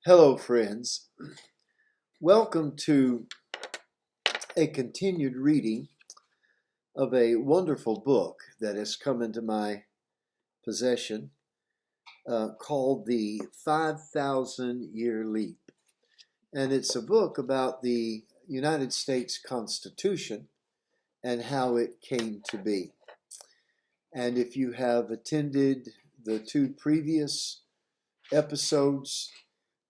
Hello, friends. Welcome to a continued reading of a wonderful book that has come into my possession called The 5,000 Year Leap. And it's a book about the United States Constitution and how it came to be. And if you have attended the two previous episodes,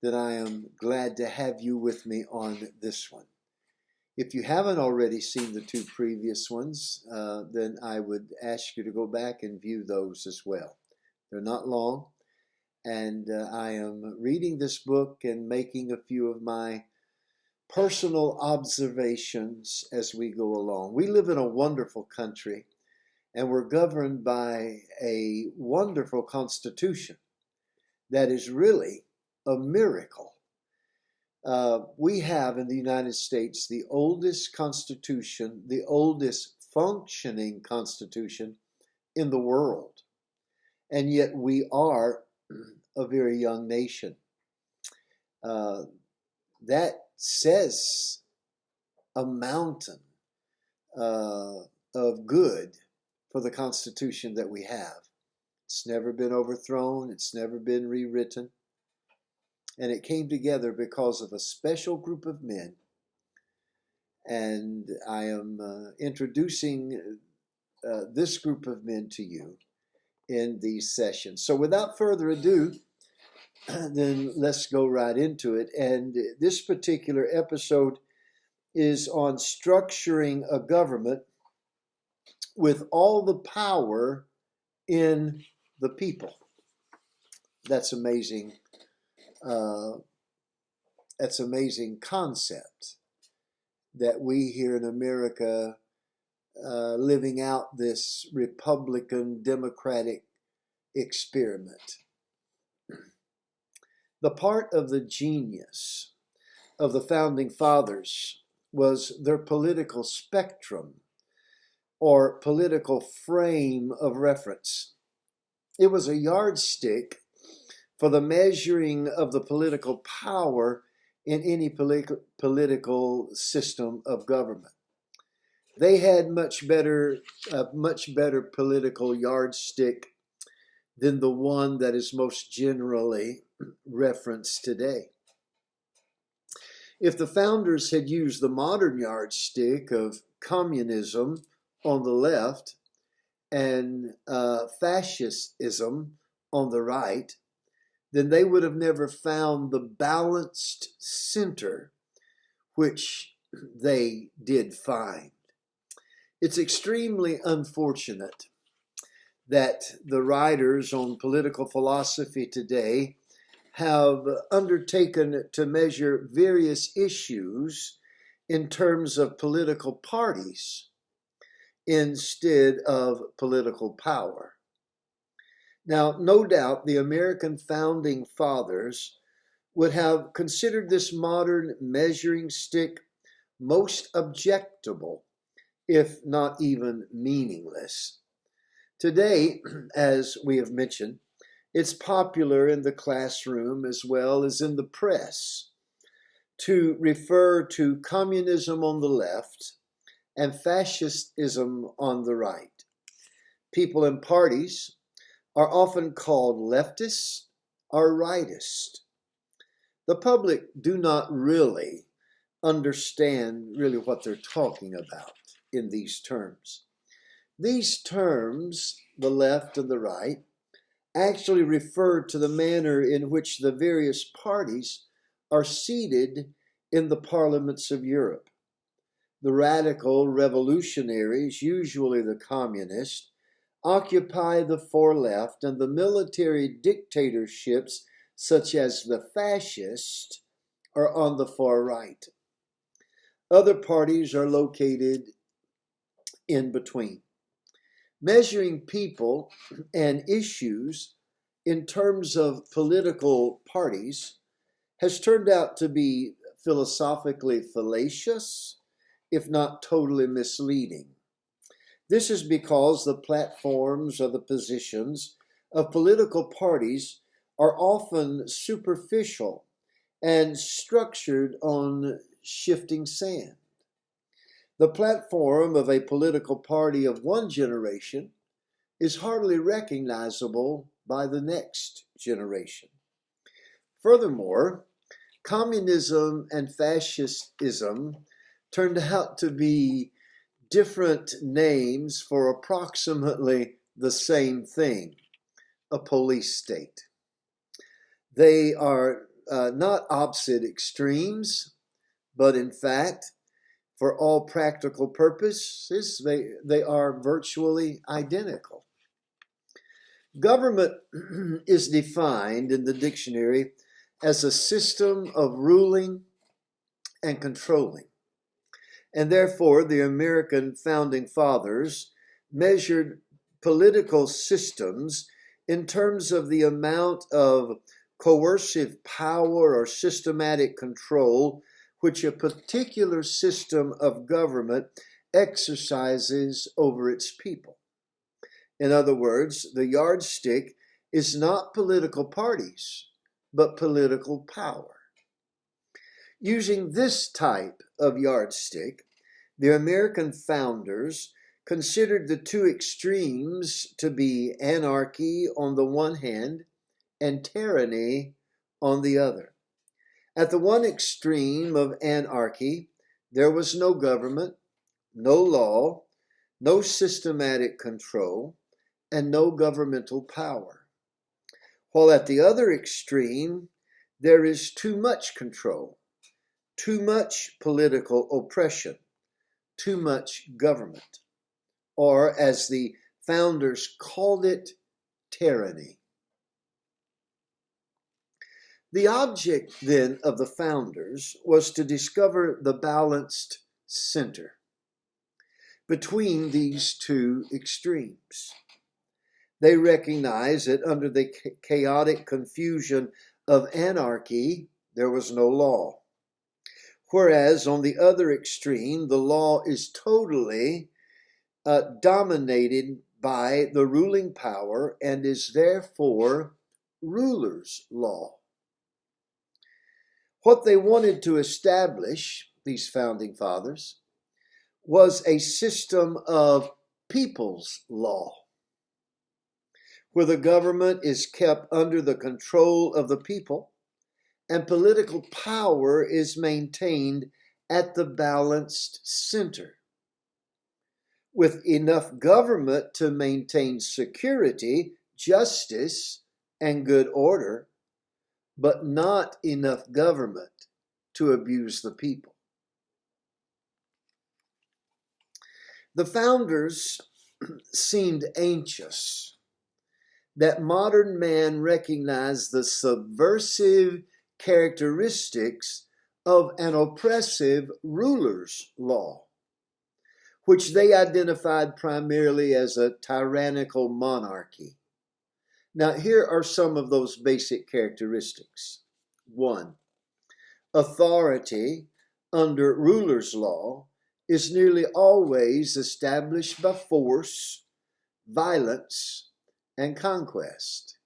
then I am glad to have you with me on this one. If you haven't already seen the two previous ones, then I would ask you to go back and view those as well. They're not long, and I am reading this book and making a few of my personal observations as we go along. We live in a wonderful country, and we're governed by a wonderful constitution that is really a miracle. We have in the United States the oldest constitution, the oldest functioning constitution in the world. And yet we are a very young nation. That says a mountain of good for the Constitution that we have. It's never been overthrown. It's never been rewritten. And it came together because of a special group of men. And I am introducing this group of men to you in these sessions. So without further ado, then let's go right into it. And this particular episode is on structuring a government with all the power in the people. That's amazing. That's amazing concept that we here in America living out this Republican Democratic experiment. The part of the genius of the Founding Fathers was their political spectrum or political frame of reference. It was a yardstick for the measuring of the political power in any political system of government. They had much better political yardstick than the one that is most generally referenced today. If the founders had used the modern yardstick of communism on the left and fascism on the right, then they would have never found the balanced center which they did find. It's extremely unfortunate that the writers on political philosophy today have undertaken to measure various issues in terms of political parties instead of political power. Now, no doubt the American Founding Fathers would have considered this modern measuring stick most objectable, if not even meaningless. Today, as we have mentioned, it's popular in the classroom as well as in the press to refer to communism on the left and fascism on the right. People and parties are often called leftist or rightist. The public do not really understand what they're talking about in these terms. These terms, the left and the right, actually refer to the manner in which the various parties are seated in the parliaments of Europe. The radical revolutionaries, usually the communists, occupy the far left, and the military dictatorships, such as the fascists, are on the far right. Other parties are located in between. Measuring people and issues in terms of political parties has turned out to be philosophically fallacious, if not totally misleading. This is because the platforms or the positions of political parties are often superficial and structured on shifting sand. The platform of a political party of one generation is hardly recognizable by the next generation. Furthermore, communism and fascism turned out to be different names for approximately the same thing, a police state. They are not opposite extremes, but in fact, for all practical purposes, they are virtually identical. Government is defined in the dictionary as a system of ruling and controlling. And therefore, the American founding fathers measured political systems in terms of the amount of coercive power or systematic control which a particular system of government exercises over its people. In other words, the yardstick is not political parties, but political power. Using this type of yardstick, the American founders considered the two extremes to be anarchy on the one hand and tyranny on the other. At the one extreme of anarchy, there was no government, no law, no systematic control, and no governmental power. While at the other extreme, there is too much control, too much political oppression, too much government, or as the founders called it, tyranny. The object then of the founders was to discover the balanced center between these two extremes. They recognized that under the chaotic confusion of anarchy, there was no law. Whereas on the other extreme, the law is totally dominated by the ruling power and is therefore ruler's law. What they wanted to establish, these founding fathers, was a system of people's law, where the government is kept under the control of the people and political power is maintained at the balanced center, with enough government to maintain security, justice, and good order, but not enough government to abuse the people. The founders seemed anxious that modern man recognize the subversive characteristics of an oppressive ruler's law, which they identified primarily as a tyrannical monarchy. Now, here are some of those basic characteristics. 1. Authority under ruler's law is nearly always established by force, violence, and conquest.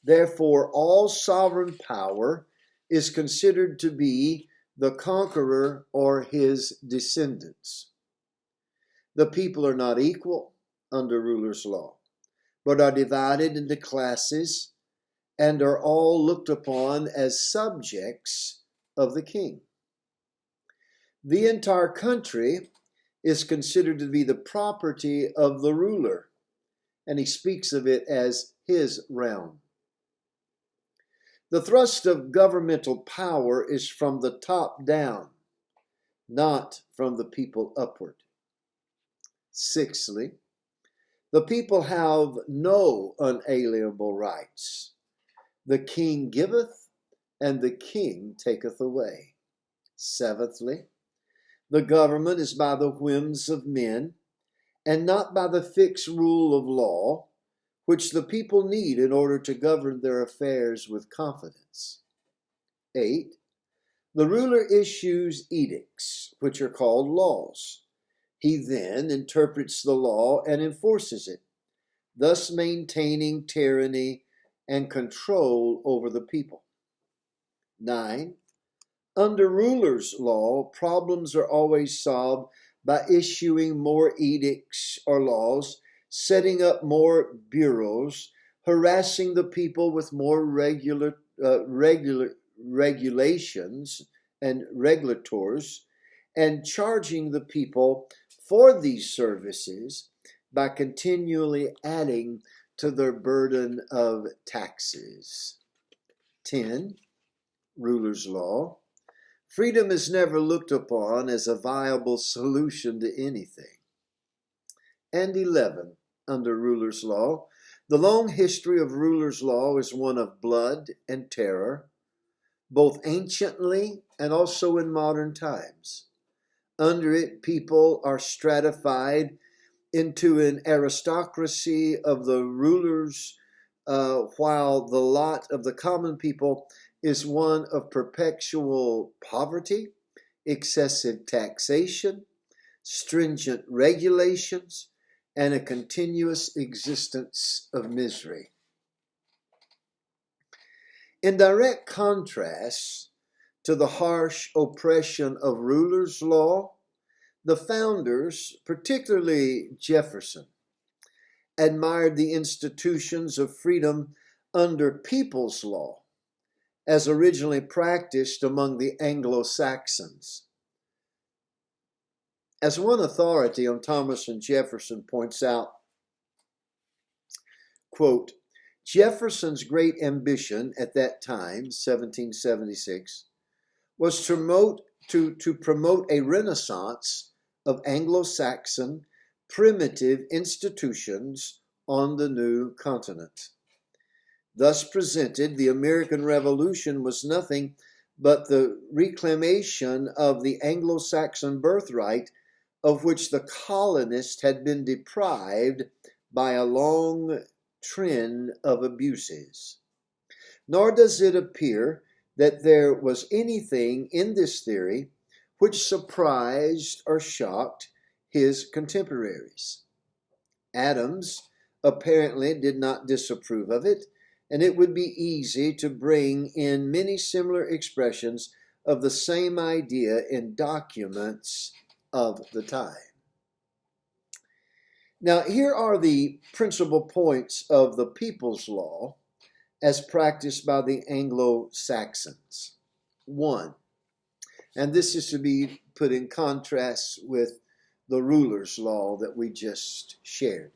Therefore, all sovereign power is considered to be the conqueror or his descendants. The people are not equal under ruler's law, but are divided into classes and are all looked upon as subjects of the king. The entire country is considered to be the property of the ruler, and he speaks of it as his realm. The thrust of governmental power is from the top down, not from the people upward. 6thly, the people have no unalienable rights. The king giveth, and the king taketh away. 7thly, the government is by the whims of men, and not by the fixed rule of law, which the people need in order to govern their affairs with confidence. 8, the ruler issues edicts, which are called laws. He then interprets the law and enforces it, thus maintaining tyranny and control over the people. 9. Under rulers' law, problems are always solved by issuing more edicts or laws, setting up more bureaus, harassing the people with more regulations and regulators, and charging the people for these services by continually adding to their burden of taxes. 10. Rulers' law. Freedom is never looked upon as a viable solution to anything. And 11. Under rulers' law, the long history of rulers' law is one of blood and terror, both anciently and also in modern times. Under it, people are stratified into an aristocracy of the rulers, while the lot of the common people is one of perpetual poverty, excessive taxation, stringent regulations, and a continuous existence of misery. In direct contrast to the harsh oppression of rulers' law, the founders, particularly Jefferson, admired the institutions of freedom under people's law, as originally practiced among the Anglo-Saxons. As one authority on Thomas and Jefferson points out, quote, Jefferson's great ambition at that time, 1776, was to promote a renaissance of Anglo-Saxon primitive institutions on the new continent. Thus presented, the American Revolution was nothing but the reclamation of the Anglo-Saxon birthright of which the colonists had been deprived by a long trend of abuses. Nor does it appear that there was anything in this theory which surprised or shocked his contemporaries. Adams apparently did not disapprove of it, and it would be easy to bring in many similar expressions of the same idea in documents of the time. Now, here are the principal points of the people's law as practiced by the Anglo-Saxons. 1, and this is to be put in contrast with the ruler's law that we just shared.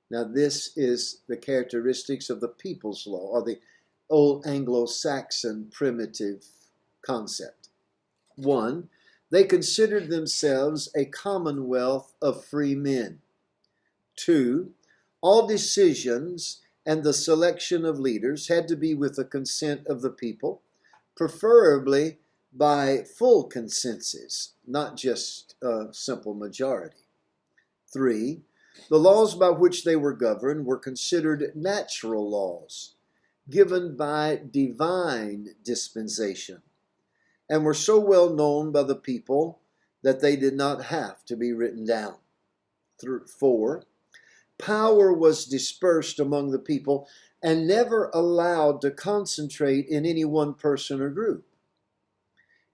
Now, this is the characteristics of the people's law, or the old Anglo-Saxon primitive concept. 1, they considered themselves a commonwealth of free men. 2, all decisions and the selection of leaders had to be with the consent of the people, preferably by full consensus, not just a simple majority. 3, the laws by which they were governed were considered natural laws, given by divine dispensation, and were so well known by the people that they did not have to be written down. 4, power was dispersed among the people and never allowed to concentrate in any one person or group.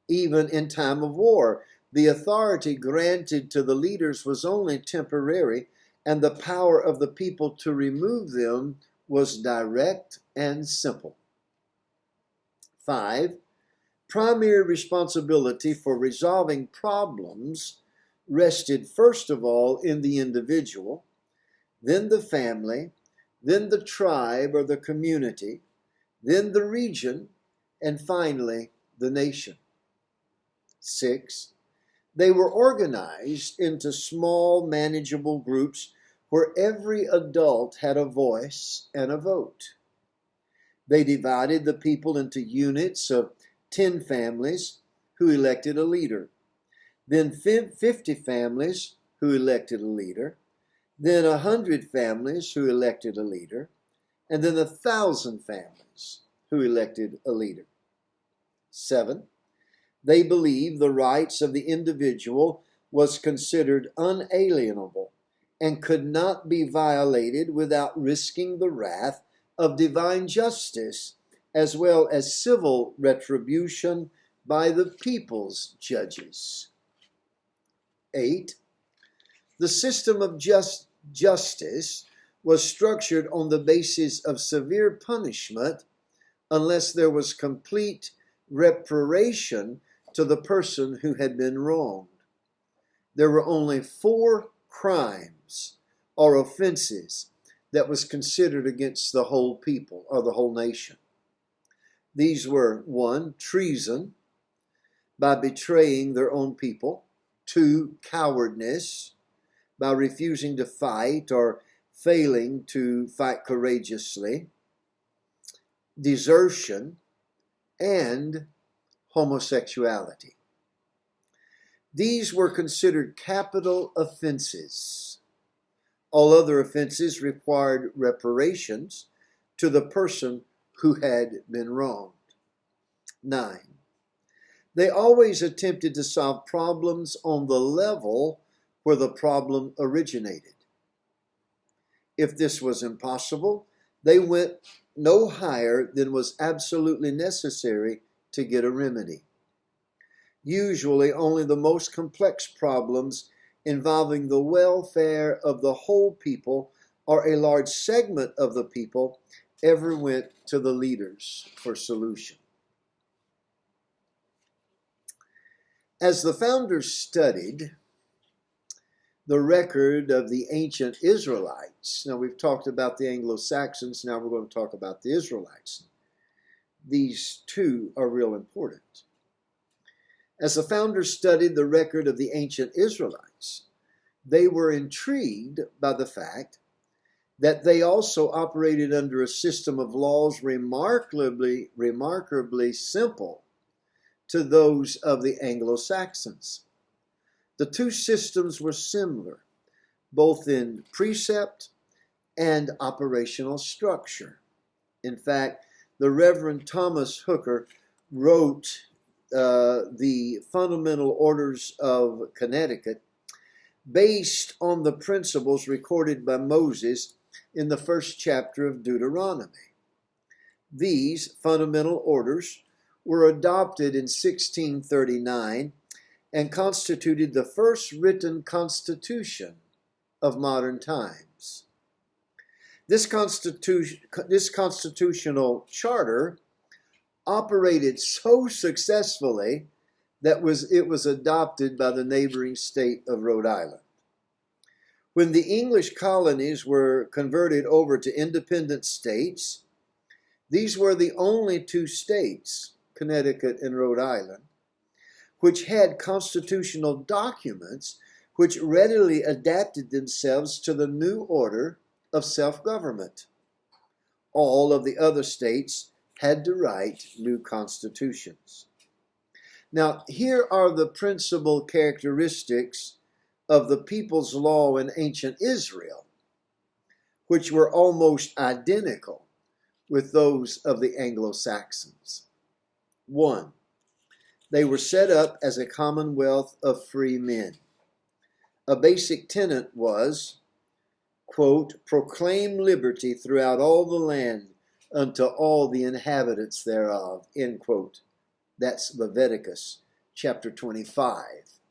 Even in time of war, the authority granted to the leaders was only temporary, and the power of the people to remove them was direct and simple. 5, primary responsibility for resolving problems rested first of all in the individual, then the family, then the tribe or the community, then the region, and finally the nation. 6, they were organized into small, manageable groups where every adult had a voice and a vote. They divided the people into units of 10 families who elected a leader, then 50 families who elected a leader, then 100 families who elected a leader, and then 1,000 families who elected a leader. 7, they believed the rights of the individual was considered unalienable and could not be violated without risking the wrath of divine justice as well as civil retribution by the people's judges. 8. The system of justice was structured on the basis of severe punishment unless there was complete reparation to the person who had been wronged. There were only 4 crimes or offenses that was considered against the whole people or the whole nation. These were 1, treason, by betraying their own people; 2, cowardness, by refusing to fight or failing to fight courageously; desertion; and homosexuality. These were considered capital offenses. All other offenses required reparations to the person who had been wronged. 9. They always attempted to solve problems on the level where the problem originated. If this was impossible, they went no higher than was absolutely necessary to get a remedy. Usually only the most complex problems involving the welfare of the whole people or a large segment of the people ever went to the leaders for solution. As the founders studied the record of the ancient Israelites, now we've talked about the Anglo-Saxons, now we're going to talk about the Israelites. These two are real important. As the founders studied the record of the ancient Israelites, they were intrigued by the fact that they also operated under a system of laws remarkably simple to those of the Anglo-Saxons. The two systems were similar, both in precept and operational structure. In fact, the Reverend Thomas Hooker wrote the Fundamental Orders of Connecticut based on the principles recorded by Moses in the first chapter of Deuteronomy. These fundamental orders were adopted in 1639 and constituted the first written constitution of modern times. This constitutional charter operated so successfully that it was adopted by the neighboring state of Rhode Island. When the English colonies were converted over to independent states, these were the only two states, Connecticut and Rhode Island, which had constitutional documents which readily adapted themselves to the new order of self-government. All of the other states had to write new constitutions. Now, here are the principal characteristics of the people's law in ancient Israel, which were almost identical with those of the Anglo-Saxons. 1. They were set up as a commonwealth of free men. A basic tenet was, quote, proclaim liberty throughout all the land unto all the inhabitants thereof, end quote. That's Leviticus chapter 25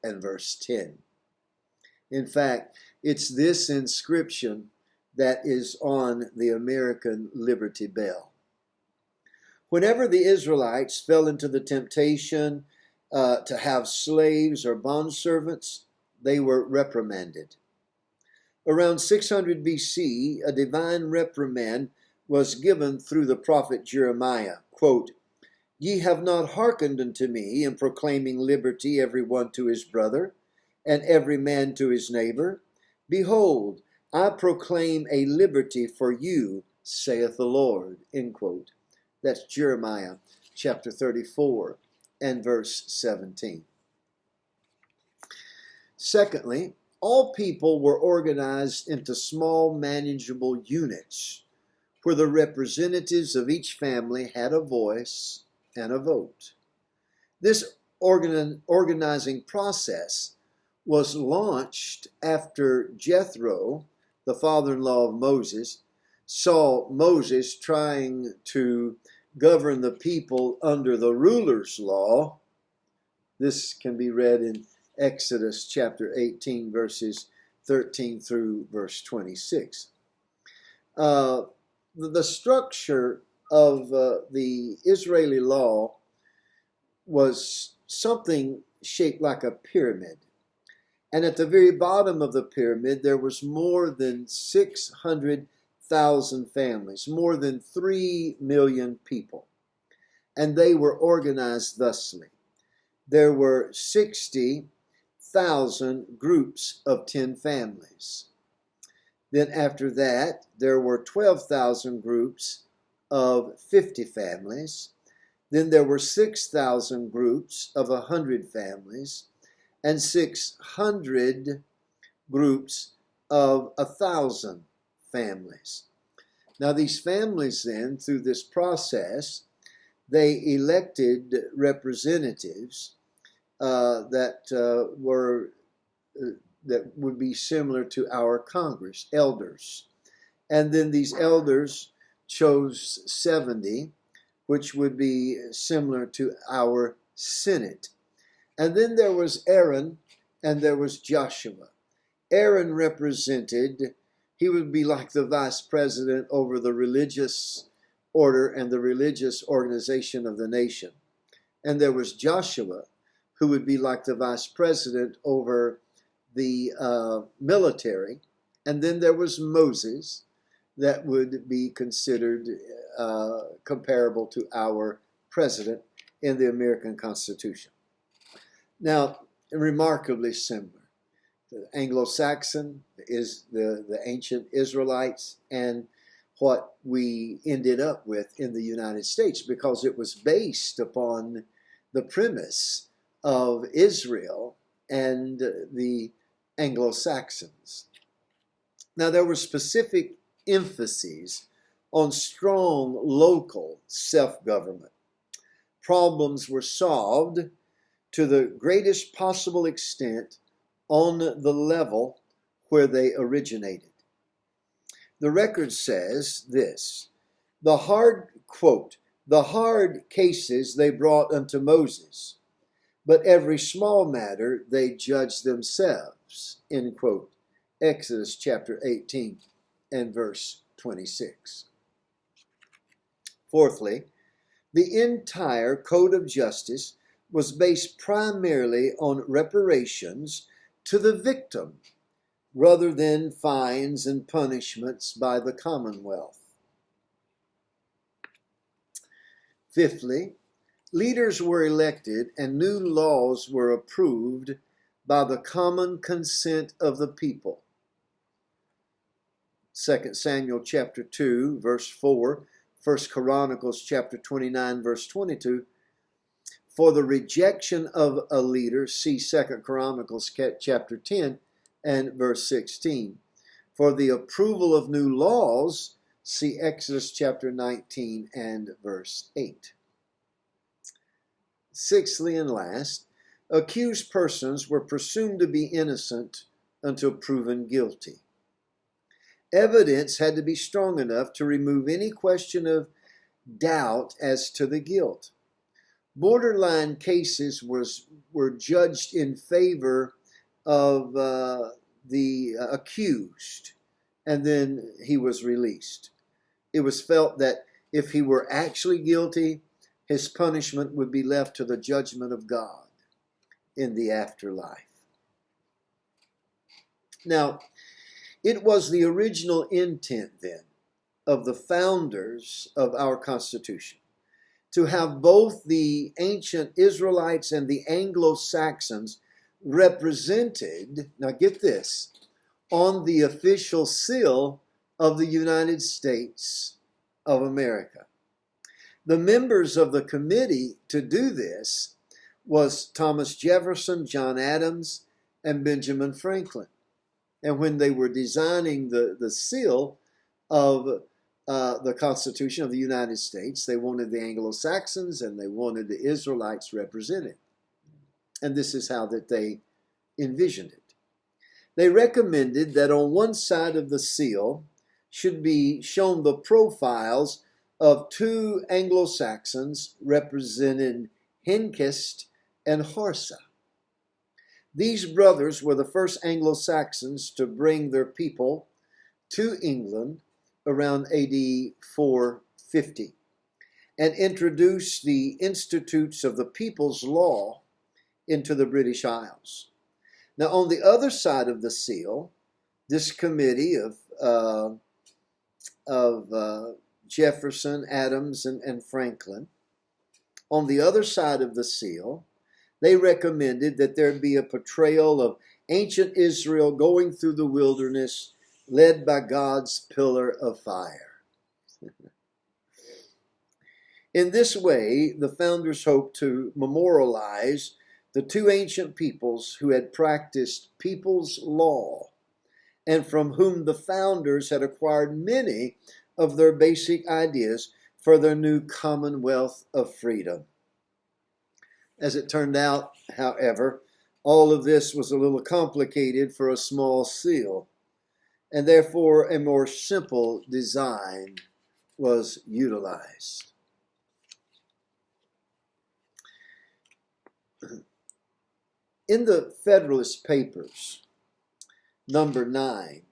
and verse 10. In fact, it's this inscription that is on the American Liberty Bell. Whenever the Israelites fell into the temptation to have slaves or bondservants, they were reprimanded. Around 600 BC, a divine reprimand was given through the prophet Jeremiah, quote, ye have not hearkened unto me in proclaiming liberty every one to his brother, and every man to his neighbor. Behold, I proclaim a liberty for you, saith the Lord, end quote. That's Jeremiah chapter 34 and verse 17. Secondly, all people were organized into small manageable units where the representatives of each family had a voice and a vote. This organizing process was launched after Jethro, the father-in-law of Moses, saw Moses trying to govern the people under the ruler's law. This can be read in Exodus chapter 18, verses 13 through verse 26. The structure of the Israeli law was something shaped like a pyramid. And at the very bottom of the pyramid, there was more than 600,000 families, more than 3 million people. And they were organized thusly. There were 60,000 groups of 10 families. Then after that, there were 12,000 groups of 50 families. Then there were 6,000 groups of 100 families, and 600 groups of 1,000 families. Now these families then, through this process, they elected representatives that would be similar to our Congress, elders. And then these elders chose 70, which would be similar to our Senate. And then there was Aaron and there was Joshua. Aaron represented, he would be like the vice president over the religious order and the religious organization of the nation. And there was Joshua, who would be like the vice president over the military. And then there was Moses, that would be considered comparable to our president in the American Constitution. Now, remarkably similar. The Anglo-Saxon is the ancient Israelites and what we ended up with in the United States, because it was based upon the premise of Israel and the Anglo-Saxons. Now, there were specific emphases on strong local self-government. Problems were solved to the greatest possible extent on the level where they originated. The record says this, quote, the hard cases they brought unto Moses, but every small matter they judged themselves, end quote. Exodus chapter 18 and verse 26. Fourthly, the entire code of justice was based primarily on reparations to the victim rather than fines and punishments by the Commonwealth. Fifthly, leaders were elected and new laws were approved by the common consent of the people. 2 Samuel chapter 2, verse 4, 1 Chronicles chapter 29, verse 22. For the rejection of a leader, see 2 Chronicles chapter 10 and verse 16. For the approval of new laws, see Exodus chapter 19 and verse 8. Sixthly and last, accused persons were presumed to be innocent until proven guilty. Evidence had to be strong enough to remove any question of doubt as to the guilt. Borderline cases were judged in favor of the accused, and then he was released. It was felt that if he were actually guilty, his punishment would be left to the judgment of God in the afterlife. Now, it was the original intent then of the founders of our Constitution to have both the ancient Israelites and the Anglo-Saxons represented, now get this, on the official seal of the United States of America. The members of the committee to do this was Thomas Jefferson, John Adams, and Benjamin Franklin. And when they were designing the seal of the Constitution of the United States, they wanted the Anglo-Saxons and they wanted the Israelites represented. And this is how that they envisioned it. They recommended that on one side of the seal should be shown the profiles of two Anglo-Saxons representing Hengist and Horsa. These brothers were the first Anglo-Saxons to bring their people to England around AD 450 and introduce the institutes of the People's Law into the British Isles. Now, on the other side of the seal, this committee of Jefferson, Adams, and Franklin, on the other side of the seal, they recommended that there be a portrayal of ancient Israel going through the wilderness led by God's pillar of fire. In this way, the founders hoped to memorialize the two ancient peoples who had practiced people's law and from whom the founders had acquired many of their basic ideas for their new commonwealth of freedom. As it turned out, however, all of this was a little complicated for a small seal, and therefore a more simple design was utilized. In the Federalist Papers, number 9,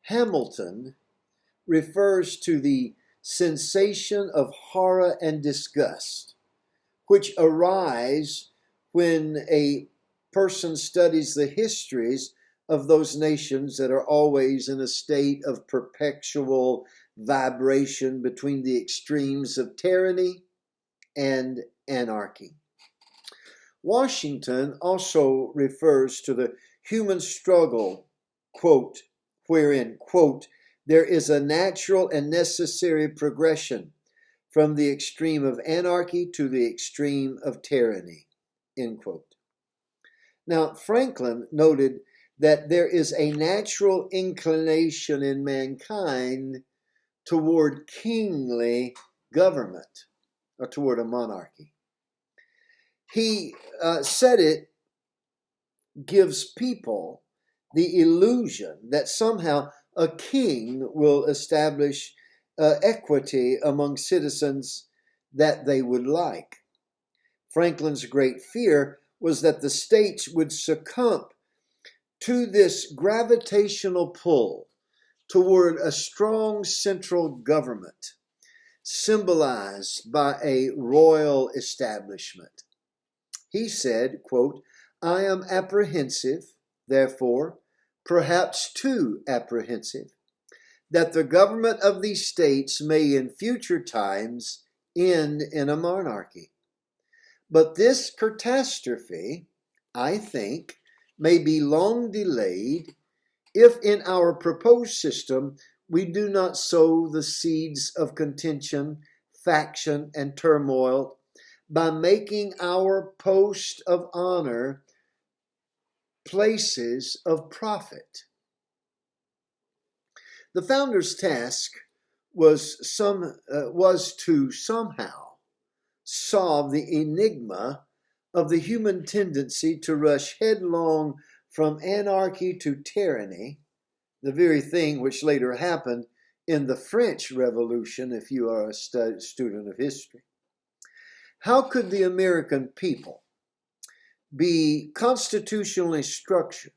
Hamilton refers to the sensation of horror and disgust which arise when a person studies the histories of those nations that are always in a state of perpetual vibration between the extremes of tyranny and anarchy. Washington also refers to the human struggle, quote, wherein, quote, there is a natural and necessary progression from the extreme of anarchy to the extreme of tyranny, end quote. Now, Franklin noted that there is a natural inclination in mankind toward kingly government, or toward a monarchy. He said it gives people the illusion that somehow a king will establish equity among citizens that they would like. Franklin's great fear was that the states would succumb to this gravitational pull toward a strong central government, symbolized by a royal establishment. He said, quote, I am apprehensive, therefore, perhaps too apprehensive, that the government of these states may in future times end in a monarchy. But this catastrophe, I think, may be long delayed if in our proposed system we do not sow the seeds of contention, faction, and turmoil by making our post of honor places of profit. The founders' task was to somehow solve the enigma of the human tendency to rush headlong from anarchy to tyranny, the very thing which later happened in the French Revolution, if you are a student of history. How could the American people be constitutionally structured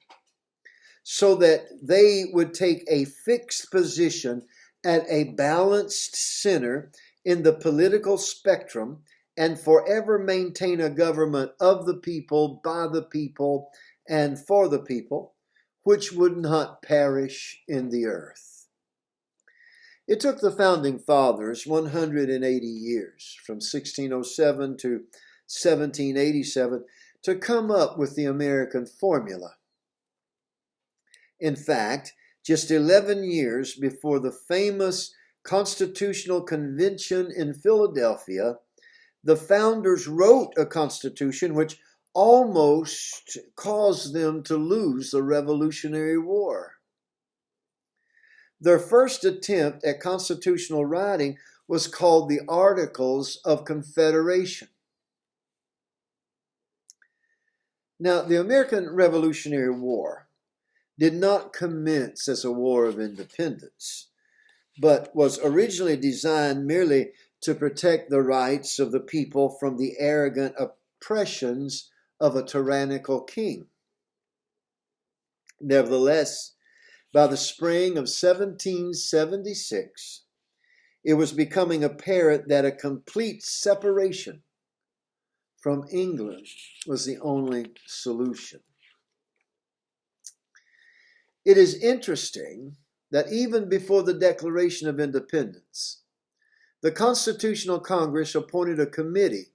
so that they would take a fixed position at a balanced center in the political spectrum and forever maintain a government of the people, by the people, and for the people, which would not perish in the earth? It took the Founding Fathers 180 years, from 1607 to 1787, to come up with the American formula. In fact, just 11 years before the famous Constitutional Convention in Philadelphia, the founders wrote a constitution which almost caused them to lose the Revolutionary War. Their first attempt at constitutional writing was called the Articles of Confederation. Now, the American Revolutionary War did not commence as a war of independence, but was originally designed merely to protect the rights of the people from the arrogant oppressions of a tyrannical king. Nevertheless, by the spring of 1776, it was becoming apparent that a complete separation from England was the only solution. It is interesting that even before the Declaration of Independence, the Constitutional Congress appointed a committee.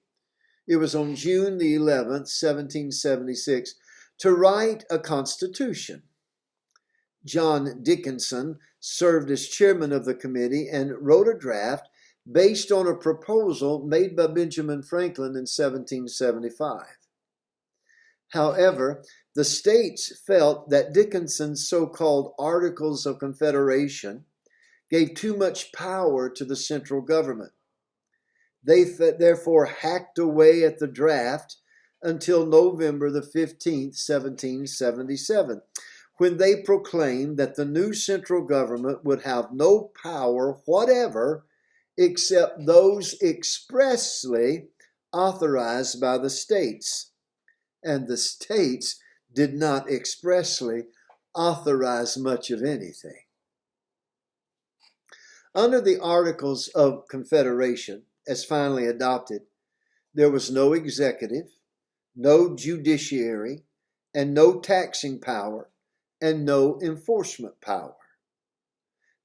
It was on June the 11th, 1776, to write a constitution. John Dickinson served as chairman of the committee and wrote a draft based on a proposal made by Benjamin Franklin in 1775. However, the states felt that Dickinson's so-called Articles of Confederation gave too much power to the central government. They therefore hacked away at the draft until November the 15th, 1777, when they proclaimed that the new central government would have no power whatever except those expressly authorized by the states. And the states did not expressly authorize much of anything. Under the Articles of Confederation, as finally adopted, there was no executive, no judiciary, and no taxing power, and no enforcement power.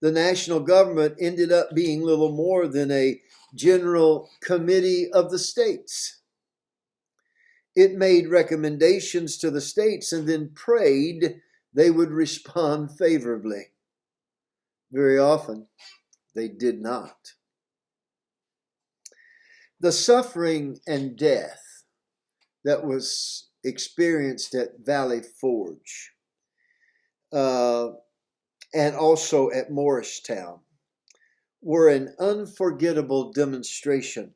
The national government ended up being little more than a general committee of the states. It made recommendations to the states and then prayed they would respond favorably. Very often, they did not. The suffering and death that was experienced at Valley Forge and also at Morristown were an unforgettable demonstration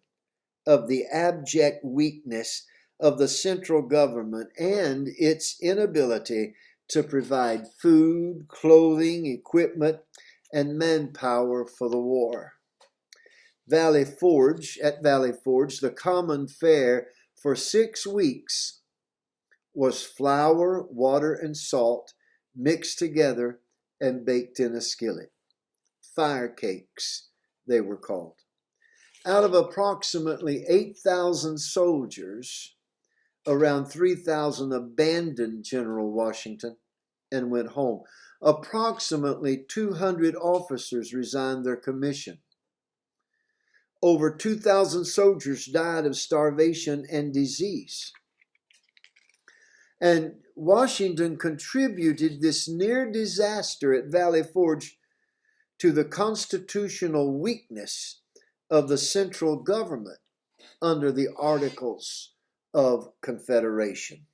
of the abject weakness of the central government and its inability to provide food, clothing, equipment, and manpower for the war. At Valley Forge, the common fare for 6 weeks was flour, water, and salt mixed together and baked in a skillet. Fire cakes, they were called. Out of approximately 8,000 soldiers, around 3,000 abandoned General Washington and went home. Approximately 200 officers resigned their commission. Over 2,000 soldiers died of starvation and disease. And Washington contributed this near disaster at Valley Forge to the constitutional weakness of the central government under the Articles of Confederation.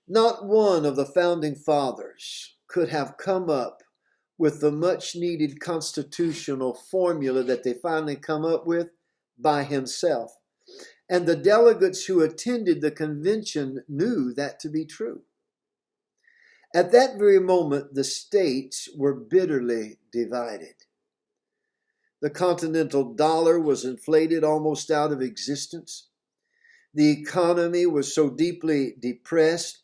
Not one of the founding fathers could have come up with the much needed constitutional formula that they finally come up with by himself. And the delegates who attended the convention knew that to be true. At that very moment, the states were bitterly divided. The continental dollar was inflated almost out of existence. The economy was so deeply depressed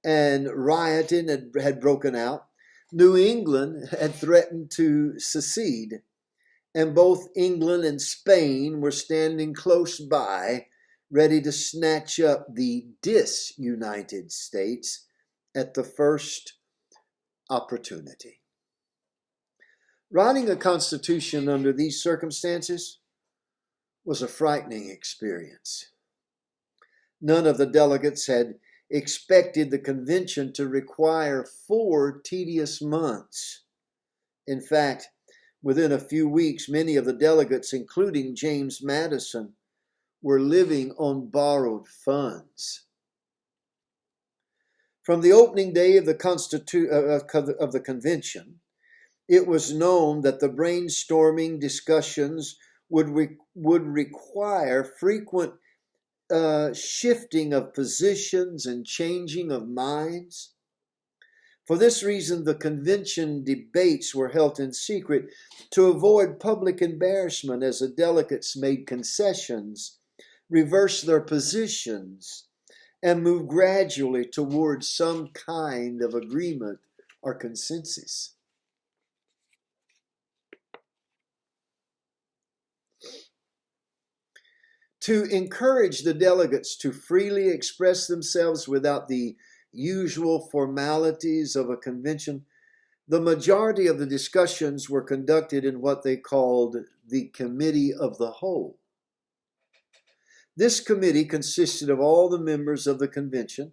and rioting had broken out. New England had threatened to secede, and both England and Spain were standing close by, ready to snatch up the disunited states at the first opportunity. Writing a constitution under these circumstances was a frightening experience. None of the delegates had expected the convention to require 4 tedious months. In fact, within a few weeks, many of the delegates, including James Madison, were living on borrowed funds. From the opening day of the convention, it was known that the brainstorming discussions would require frequent shifting of positions and changing of minds. For this reason, the convention debates were held in secret to avoid public embarrassment as the delegates made concessions, reversed their positions, and moved gradually towards some kind of agreement or consensus. To encourage the delegates to freely express themselves without the usual formalities of a convention, the majority of the discussions were conducted in what they called the Committee of the Whole. This committee consisted of all the members of the convention,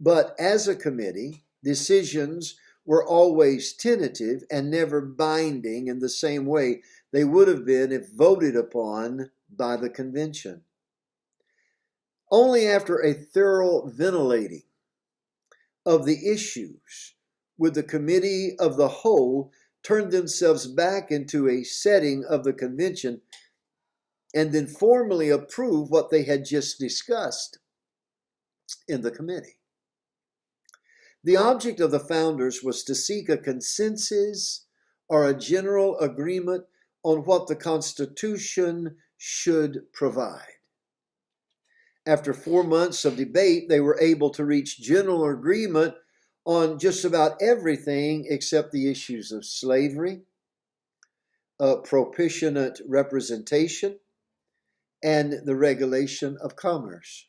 but as a committee, decisions were always tentative and never binding in the same way they would have been if voted upon by the convention. Only after a thorough ventilating of the issues would the Committee of the Whole turn themselves back into a setting of the convention and then formally approve what they had just discussed in the committee. The object of the founders was to seek a consensus or a general agreement on what the Constitution should provide. After 4 months of debate, they were able to reach general agreement on just about everything except the issues of slavery, proportionate representation, and the regulation of commerce.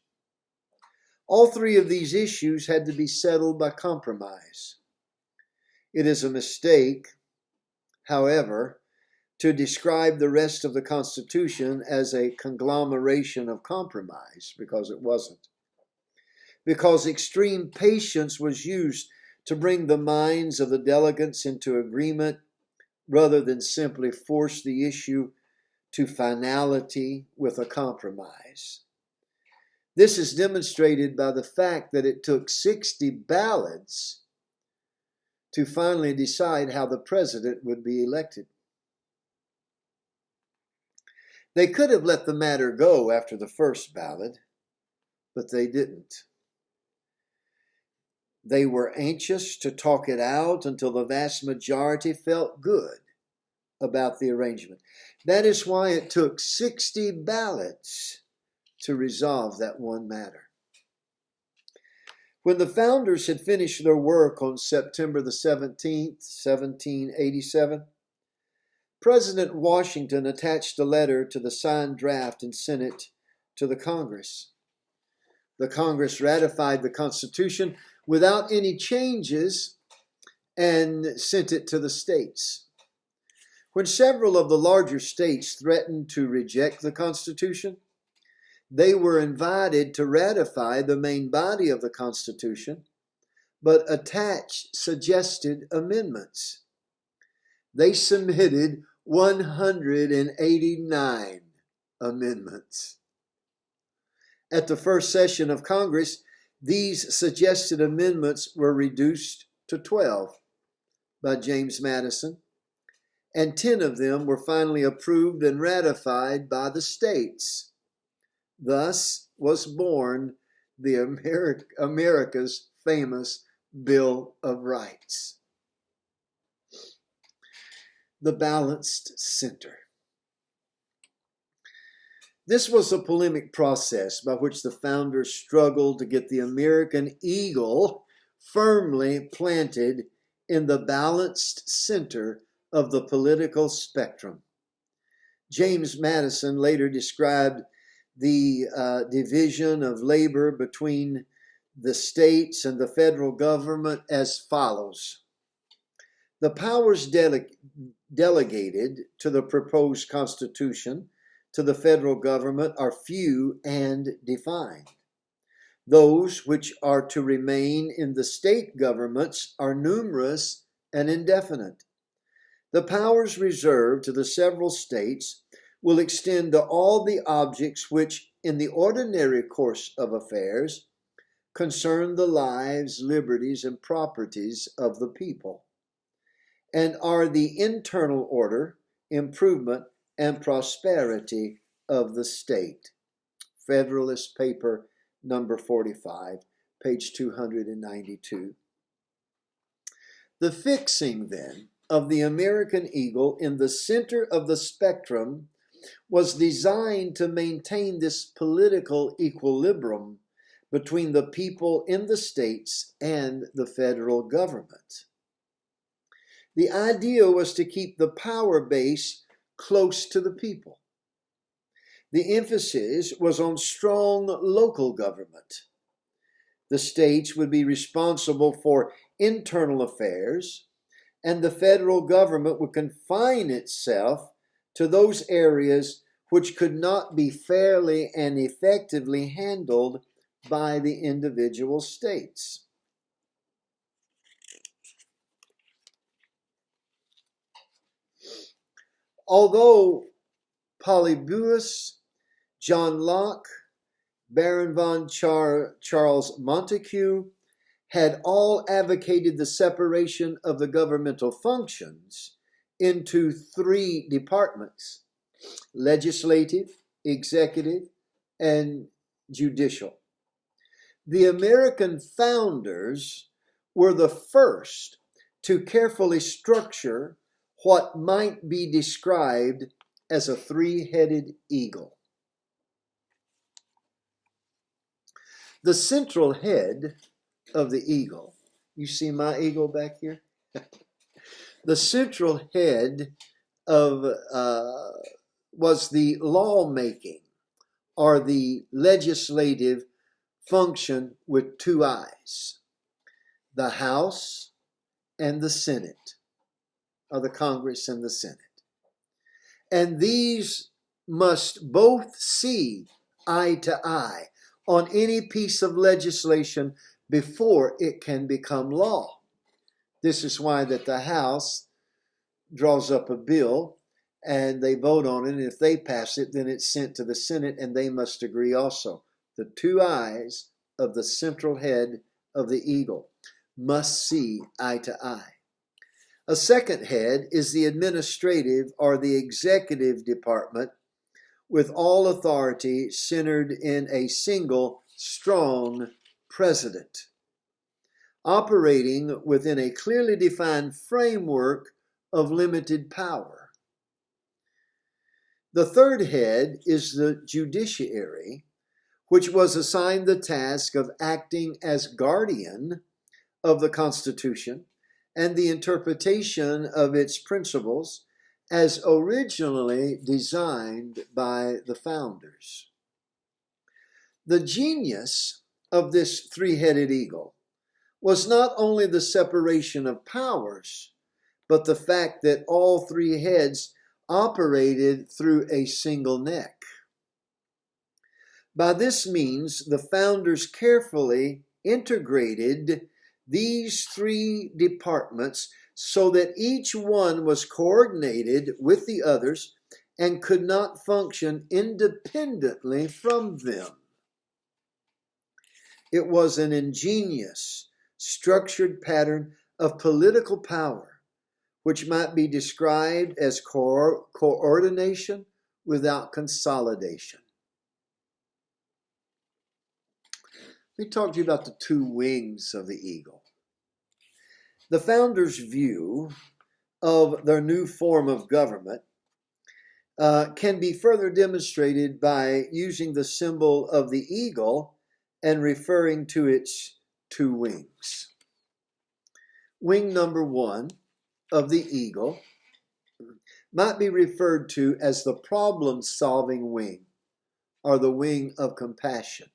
All three of these issues had to be settled by compromise. It is a mistake, however, to describe the rest of the Constitution as a conglomeration of compromise, because it wasn't. Because extreme patience was used to bring the minds of the delegates into agreement rather than simply force the issue to finality with a compromise. This is demonstrated by the fact that it took 60 ballots to finally decide how the president would be elected. They could have let the matter go after the first ballot, but they didn't. They were anxious to talk it out until the vast majority felt good about the arrangement. That is why it took 60 ballots to resolve that one matter. When the founders had finished their work on September the 17th, 1787, President Washington attached a letter to the signed draft and sent it to the Congress. The Congress ratified the Constitution without any changes and sent it to the states. When several of the larger states threatened to reject the Constitution, they were invited to ratify the main body of the Constitution, but attach suggested amendments. They submitted 189 amendments. At the first session of Congress, these suggested amendments were reduced to 12 by James Madison, and 10 of them were finally approved and ratified by the states. Thus was born the America's famous Bill of Rights. The balanced center. This was a polemic process by which the founders struggled to get the American eagle firmly planted in the balanced center of the political spectrum. James Madison later described the division of labor between the states and the federal government as follows. The powers delegated to the proposed Constitution to the federal government are few and defined. Those which are to remain in the state governments are numerous and indefinite. The powers reserved to the several states will extend to all the objects which, in the ordinary course of affairs, concern the lives, liberties, and properties of the people, and are the internal order, improvement, and prosperity of the state. Federalist Paper, number 45, page 292. The fixing, then, of the American eagle in the center of the spectrum was designed to maintain this political equilibrium between the people in the states and the federal government. The idea was to keep the power base close to the people. The emphasis was on strong local government. The states would be responsible for internal affairs, and the federal government would confine itself to those areas which could not be fairly and effectively handled by the individual states. Although Polybius, John Locke, Baron von Charles Montague had all advocated the separation of the governmental functions into three departments: legislative, executive, and judicial. The American founders were the first to carefully structure what might be described as a three-headed eagle. The central head of the eagle, you see my eagle back here? The central head of was the lawmaking or the legislative function with two eyes: the House and the Senate, or the Congress and the Senate. And these must both see eye to eye on any piece of legislation before it can become law. This is why that the House draws up a bill and they vote on it, and if they pass it, then it's sent to the Senate and they must agree also. The two eyes of the central head of the eagle must see eye to eye. A second head is the administrative or the executive department, with all authority centered in a single strong president, operating within a clearly defined framework of limited power. The third head is the judiciary, which was assigned the task of acting as guardian of the Constitution and the interpretation of its principles as originally designed by the founders. The genius of this three-headed eagle was not only the separation of powers, but the fact that all three heads operated through a single neck. By this means, the founders carefully integrated these three departments so that each one was coordinated with the others and could not function independently from them. It was an ingenious, structured pattern of political power, which might be described as coordination without consolidation. Let me talk to you about the two wings of the eagle. The founders' view of their new form of government can be further demonstrated by using the symbol of the eagle and referring to its two wings. Wing number one of the eagle might be referred to as the problem-solving wing, or the wing of compassion.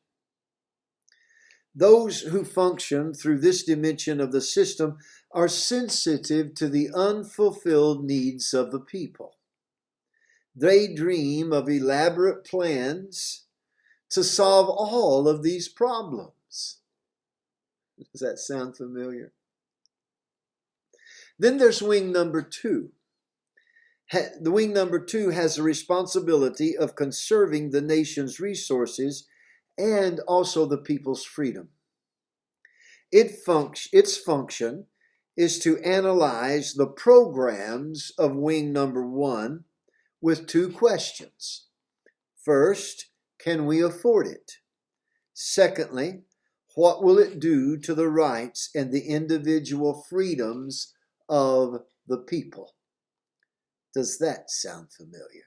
Those who function through this dimension of the system are sensitive to the unfulfilled needs of the people. They dream of elaborate plans to solve all of these problems. Does that sound familiar? Then there's wing number two. The wing number two has the responsibility of conserving the nation's resources and also the people's freedom. Its function is to analyze the programs of wing number one with two questions. First, can we afford it? Secondly, what will it do to the rights and the individual freedoms of the people? Does that sound familiar?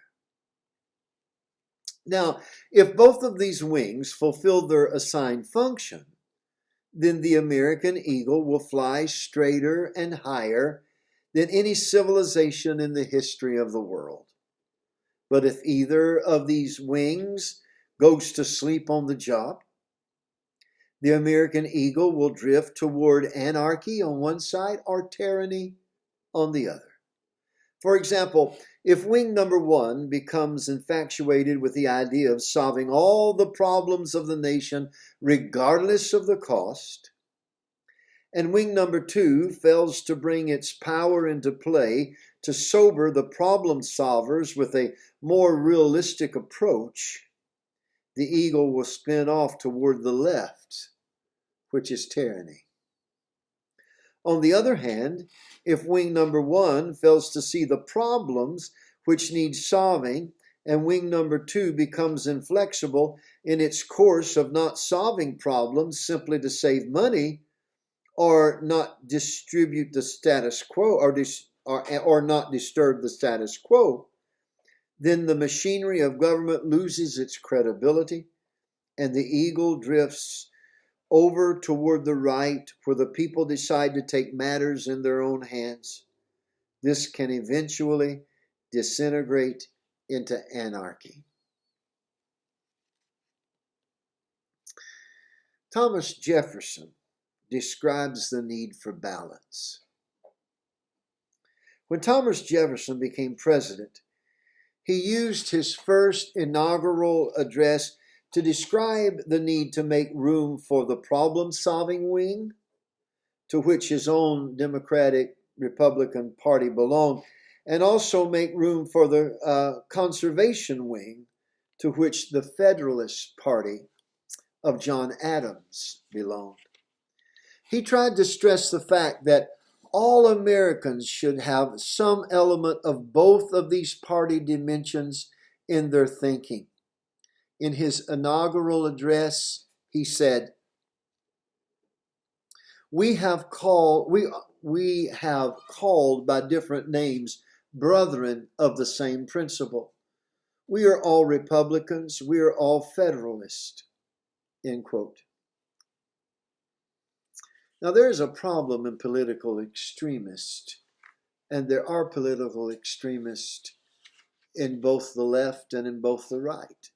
Now, if both of these wings fulfill their assigned function, then the American eagle will fly straighter and higher than any civilization in the history of the world. But if either of these wings goes to sleep on the job, the American eagle will drift toward anarchy on one side or tyranny on the other. For example, if wing number one becomes infatuated with the idea of solving all the problems of the nation regardless of the cost, and wing number two fails to bring its power into play to sober the problem solvers with a more realistic approach, the eagle will spin off toward the left, which is tyranny. On the other hand, if wing number one fails to see the problems which need solving, and wing number two becomes inflexible in its course of not solving problems simply to save money, or not distribute the status quo, or not disturb the status quo, then the machinery of government loses its credibility, and the eagle drifts over toward the right, where the people decide to take matters in their own hands. This can eventually disintegrate into anarchy. Thomas Jefferson describes the need for balance. When Thomas Jefferson became president, he used his first inaugural address to describe the need to make room for the problem-solving wing, to which his own Democratic Republican Party belonged, and also make room for the conservation wing, to which the Federalist Party of John Adams belonged. He tried to stress the fact that all Americans should have some element of both of these party dimensions in their thinking. In his inaugural address, he said, we have called by different names brethren of the same principle. We are all Republicans. We are all Federalists." End quote. Now, there is a problem in political extremists, and there are political extremists in both the left and in both the right.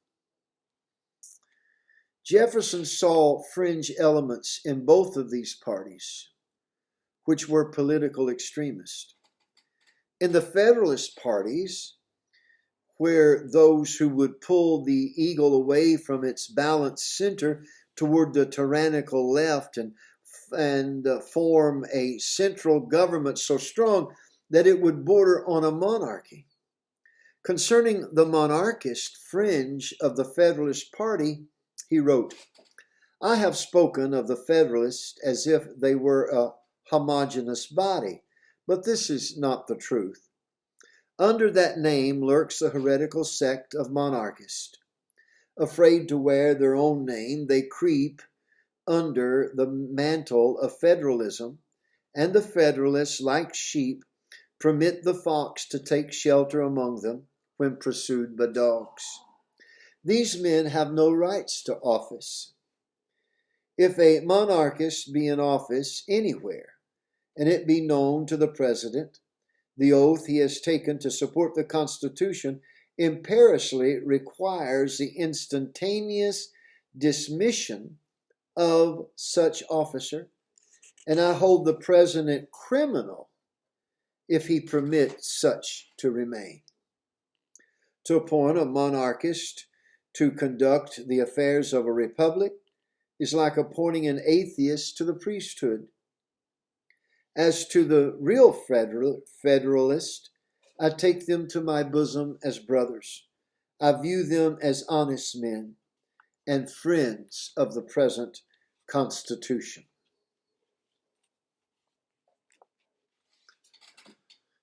Jefferson saw fringe elements in both of these parties, which were political extremists. In the Federalist parties, where those who would pull the eagle away from its balanced center toward the tyrannical left and form a central government so strong that it would border on a monarchy. Concerning the monarchist fringe of the Federalist Party, he wrote, "I have spoken of the Federalists as if they were a homogeneous body, but this is not the truth. Under that name lurks a heretical sect of monarchists. Afraid to wear their own name, they creep under the mantle of federalism, and the Federalists, like sheep, permit the fox to take shelter among them when pursued by dogs. These men have no rights to office. If a monarchist be in office anywhere, and it be known to the president, the oath he has taken to support the Constitution imperiously requires the instantaneous dismission of such officer, and I hold the president criminal if he permits such to remain. To appoint a monarchist to conduct the affairs of a republic is like appointing an atheist to the priesthood. As to the real Federalist, I take them to my bosom as brothers. I view them as honest men and friends of the present Constitution."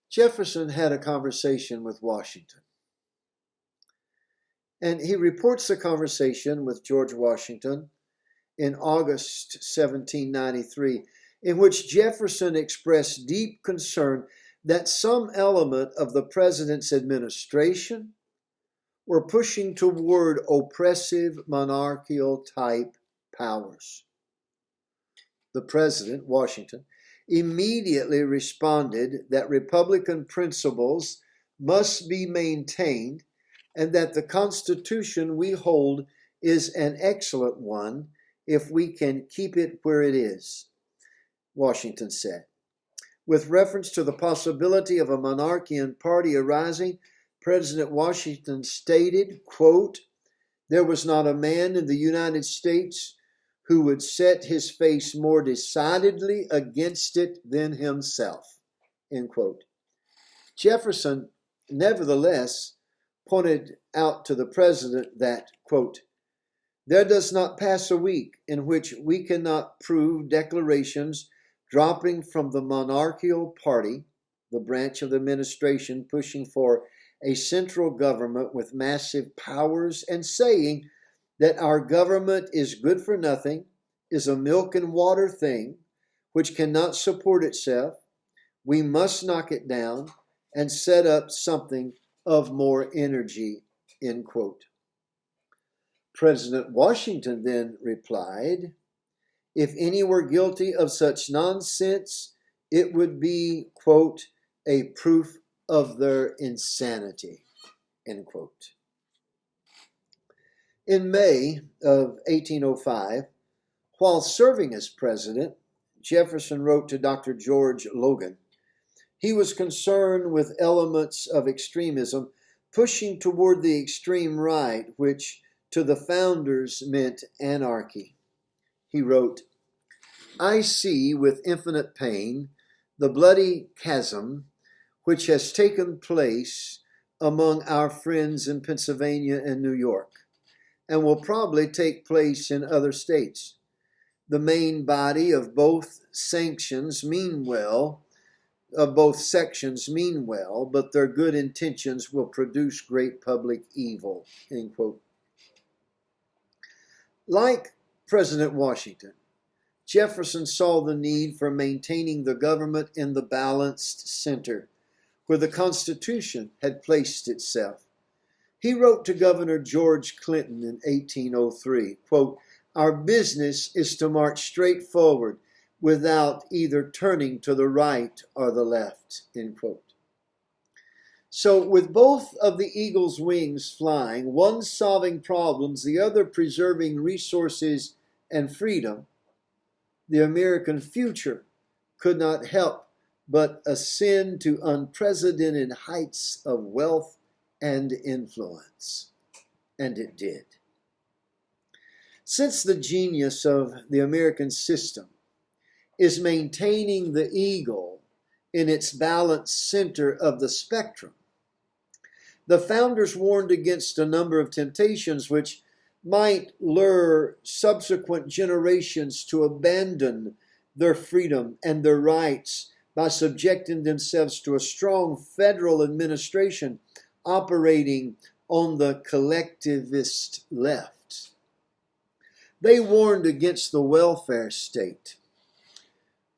Jefferson had a conversation with Washington. And he reports the conversation with George Washington in August 1793, in which Jefferson expressed deep concern that some element of the president's administration were pushing toward oppressive monarchical type powers. The president, Washington, immediately responded that Republican principles must be maintained and that the Constitution we hold is an excellent one if we can keep it where it is, Washington said. With reference to the possibility of a monarchian party arising, President Washington stated, quote, "There was not a man in the United States who would set his face more decidedly against it than himself," end quote. Jefferson, nevertheless, pointed out to the president that, quote, "There does not pass a week in which we cannot prove declarations dropping from the monarchical party, the branch of the administration pushing for a central government with massive powers and saying that our government is good for nothing, is a milk and water thing, which cannot support itself. We must knock it down and set up something of more energy," end quote. President Washington then replied, "If any were guilty of such nonsense, it would be, quote, a proof of their insanity," end quote. In May of 1805, while serving as president, Jefferson wrote to Dr. George Logan. He was concerned with elements of extremism pushing toward the extreme right, which to the founders meant anarchy. He wrote, "I see with infinite pain the bloody chasm which has taken place among our friends in Pennsylvania and New York, and will probably take place in other states. The main body of both sections mean well, but their good intentions will produce great public evil," end quote. Like President Washington, Jefferson saw the need for maintaining the government in the balanced center, where the Constitution had placed itself. He wrote to Governor George Clinton in 1803, quote, "Our business is to march straight forward without either turning to the right or the left," end quote. So with both of the eagle's wings flying, one solving problems, the other preserving resources and freedom, the American future could not help but ascend to unprecedented heights of wealth and influence. And it did. Since the genius of the American system is maintaining the eagle in its balanced center of the spectrum, the founders warned against a number of temptations which might lure subsequent generations to abandon their freedom and their rights by subjecting themselves to a strong federal administration operating on the collectivist left. They warned against the welfare state,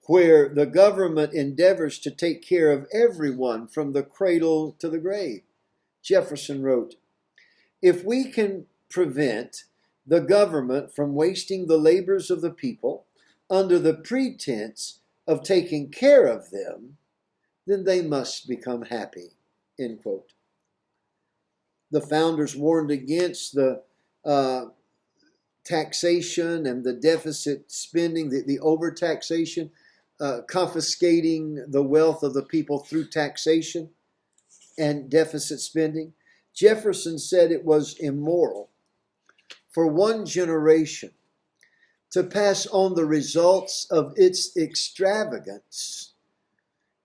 where the government endeavors to take care of everyone from the cradle to the grave. Jefferson wrote, "If we can prevent the government from wasting the labors of the people under the pretense of taking care of them, then they must become happy," end quote. The founders warned against the taxation and the deficit spending, the overtaxation, confiscating the wealth of the people through taxation and deficit spending. Jefferson said it was immoral for one generation to pass on the results of its extravagance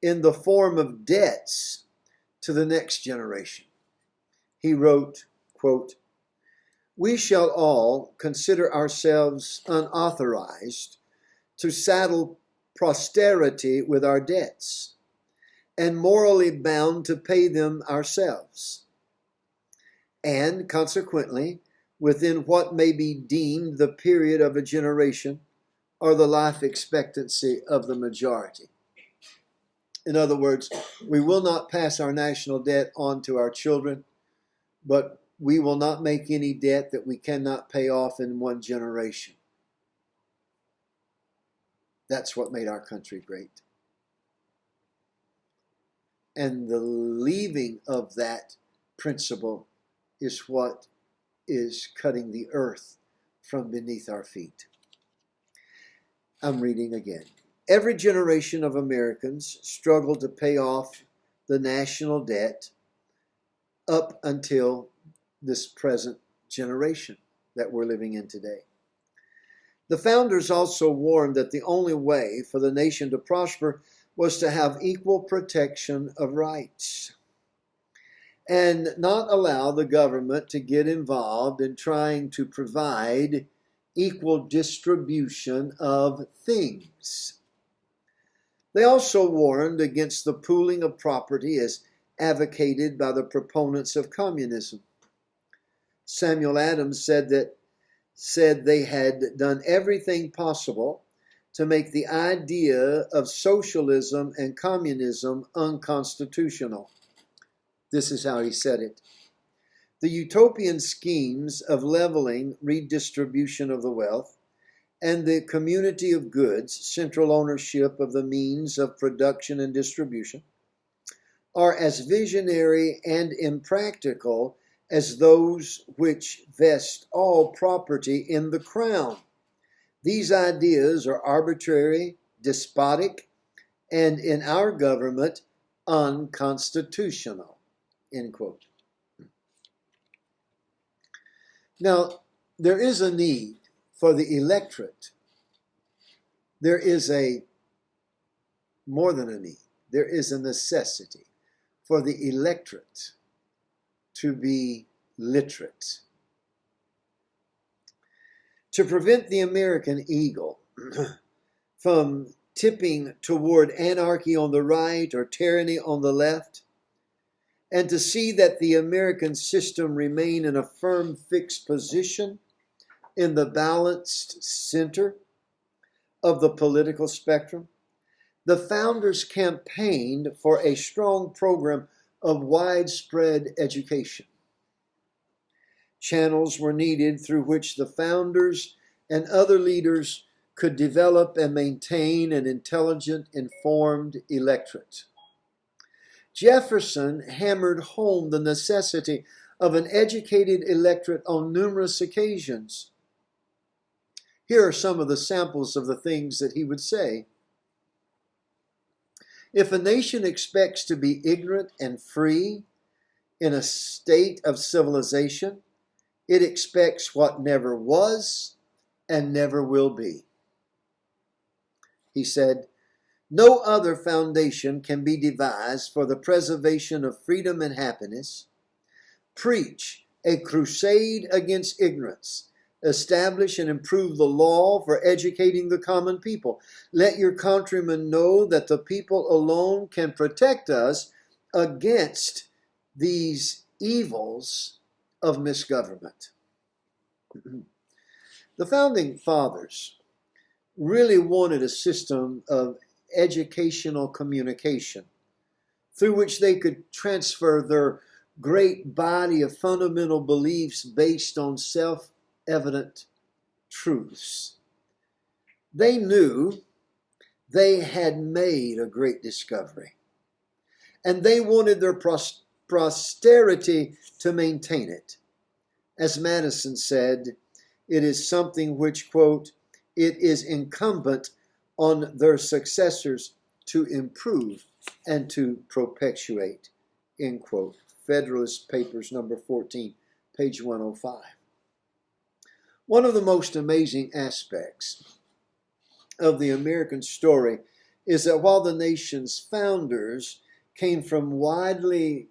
in the form of debts to the next generation. He wrote, quote, "We shall all consider ourselves unauthorized to saddle posterity with our debts, and morally bound to pay them ourselves. And consequently, within what may be deemed the period of a generation or the life expectancy of the majority. In other words, we will not pass our national debt on to our children, but we will not make any debt that we cannot pay off in one generation. That's what made our country great. And the leaving of that principle is what is cutting the earth from beneath our feet. I'm reading again. Every generation of Americans struggled to pay off the national debt up until this present generation that we're living in today. The founders also warned that the only way for the nation to prosper was to have equal protection of rights and not allow the government to get involved in trying to provide equal distribution of things. They also warned against the pooling of property as advocated by the proponents of communism. Samuel Adams said they had done everything possible to make the idea of socialism and communism unconstitutional. This is how he said it. The utopian schemes of leveling redistribution of the wealth and the community of goods, central ownership of the means of production and distribution, are as visionary and impractical as those which vest all property in the crown. These ideas are arbitrary, despotic, and in our government, unconstitutional. End quote. Now, there is a need for the electorate. There is more than a need. There is a necessity for the electorate to be literate. To prevent the American eagle from tipping toward anarchy on the right or tyranny on the left, and to see that the American system remain in a firm, fixed position in the balanced center of the political spectrum, the founders campaigned for a strong program of widespread education. Channels were needed through which the founders and other leaders could develop and maintain an intelligent, informed electorate. Jefferson hammered home the necessity of an educated electorate on numerous occasions. Here are some of the samples of the things that he would say. If a nation expects to be ignorant and free in a state of civilization, it expects what never was and never will be. He said, no other foundation can be devised for the preservation of freedom and happiness. Preach a crusade against ignorance. Establish and improve the law for educating the common people. Let your countrymen know that the people alone can protect us against these evils of misgovernment. The founding fathers really wanted a system of educational communication through which they could transfer their great body of fundamental beliefs based on self-evident truths. They knew they had made a great discovery, and they wanted their posterity to maintain it. As Madison said, it is something which, quote, it is incumbent on their successors to improve and to perpetuate, end quote. Federalist Papers, number 14, page 105. One of the most amazing aspects of the American story is that while the nation's founders came from widely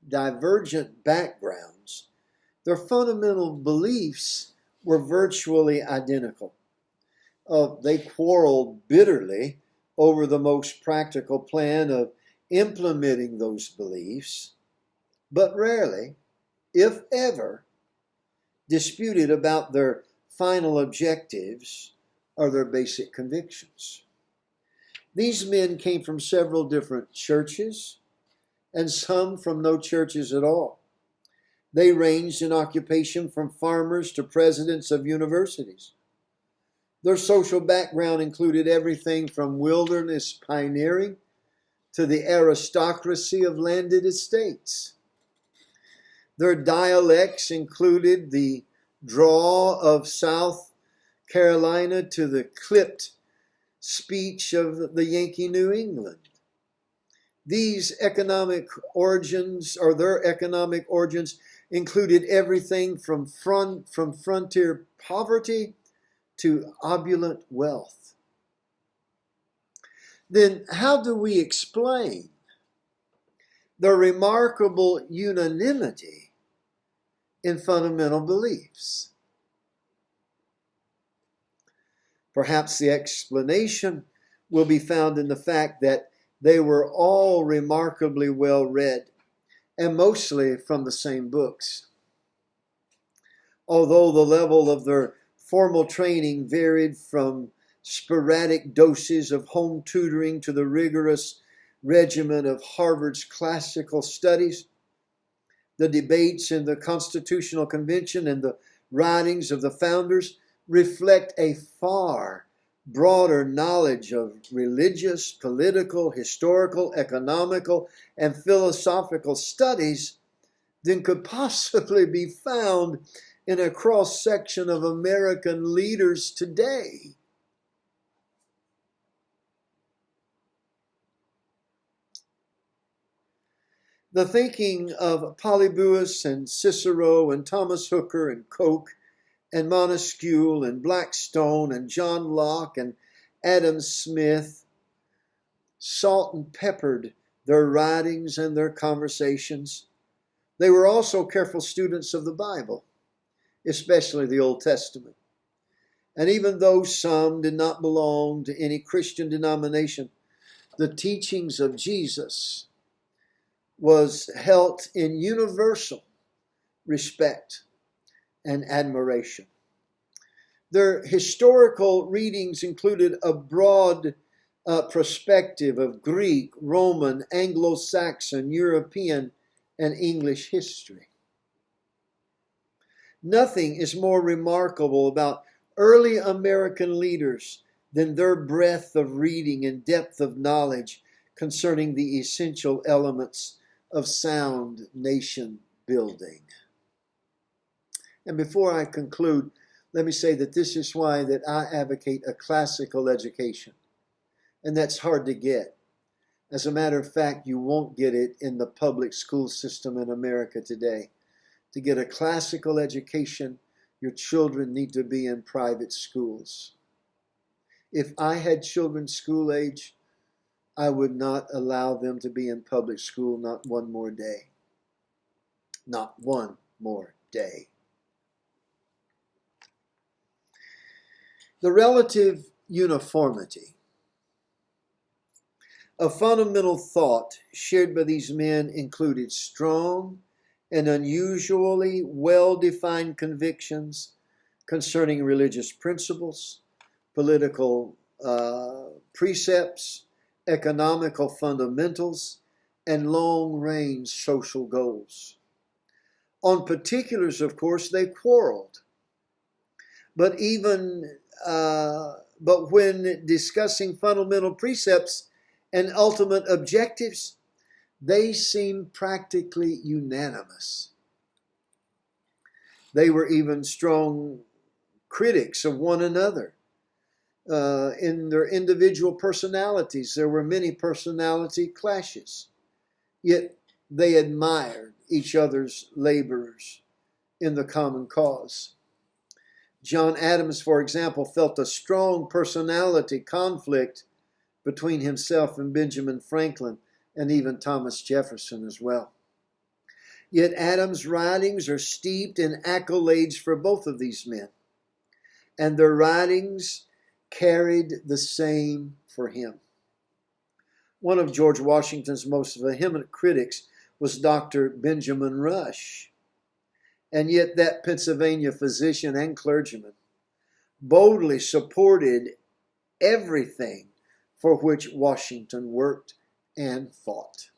divergent backgrounds, their fundamental beliefs were virtually identical. They quarreled bitterly over the most practical plan of implementing those beliefs, but rarely, if ever, disputed about their final objectives or their basic convictions. These men came from several different churches, and some from no churches at all. They ranged in occupation from farmers to presidents of universities. Their social background included everything from wilderness pioneering to the aristocracy of landed estates. Their dialects included the drawl of South Carolina to the clipped speech of the Yankee New England. These economic origins, or their economic origins, included everything from frontier poverty to opulent wealth. Then how do we explain the remarkable unanimity in fundamental beliefs? Perhaps the explanation will be found in the fact that they were all remarkably well read, and mostly from the same books. Although the level of their formal training varied from sporadic doses of home tutoring to the rigorous regimen of Harvard's classical studies, the debates in the Constitutional Convention and the writings of the founders reflect a far broader knowledge of religious, political, historical, economical, and philosophical studies than could possibly be found in a cross-section of American leaders today. The thinking of Polybius and Cicero and Thomas Hooker and Coke and Montesquieu and Blackstone and John Locke and Adam Smith salt and peppered their writings and their conversations. They were also careful students of the Bible, especially the Old Testament. And even though some did not belong to any Christian denomination, the teachings of Jesus was held in universal respect and admiration. Their historical readings included a broad perspective of Greek, Roman, Anglo-Saxon, European, and English history. Nothing is more remarkable about early American leaders than their breadth of reading and depth of knowledge concerning the essential elements of sound nation building. And before I conclude, let me say that this is why that I advocate a classical education. And that's hard to get. As a matter of fact, you won't get it in the public school system in America today. To get a classical education, your children need to be in private schools. If I had children school age, I would not allow them to be in public school not one more day. Not one more day. The relative uniformity of fundamental thought shared by these men included strong and unusually well-defined convictions concerning religious principles, political precepts, economical fundamentals, and long-range social goals. On particulars, of course, they quarreled. But when discussing fundamental precepts and ultimate objectives, they seemed practically unanimous. They were even strong critics of one another. In their individual personalities, there were many personality clashes. Yet they admired each other's laborers in the common cause. John Adams, for example, felt a strong personality conflict between himself and Benjamin Franklin, and even Thomas Jefferson as well. Yet Adams' writings are steeped in accolades for both of these men, and their writings carried the same for him. One of George Washington's most vehement critics was Dr. Benjamin Rush. And yet that Pennsylvania physician and clergyman boldly supported everything for which Washington worked and fought.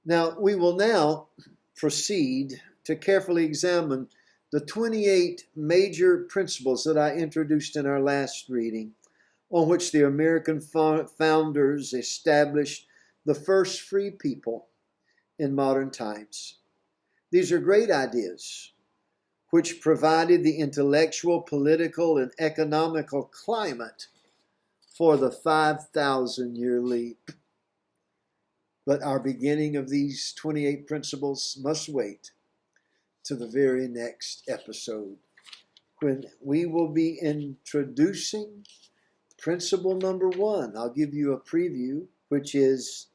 Now, we will now proceed to carefully examine the 28 major principles that I introduced in our last reading, on which the American founders established the first free people in modern times. These are great ideas, which provided the intellectual, political, and economical climate for the 5,000-year leap. But our beginning of these 28 principles must wait to the very next episode, when we will be introducing principle number 1. I'll give you a preview, which is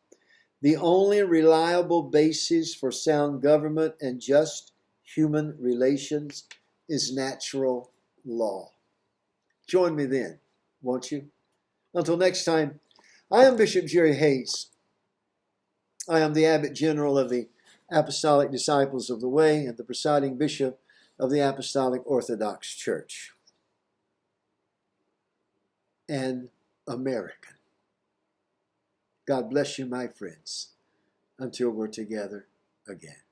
the only reliable basis for sound government and just human relations is natural law. Join me then, won't you? Until next time, I am Bishop Jerry Hayes. I am the Abbot General of the Apostolic Disciples of the Way and the presiding bishop of the Apostolic Orthodox Church. An American. God bless you, my friends, until we're together again.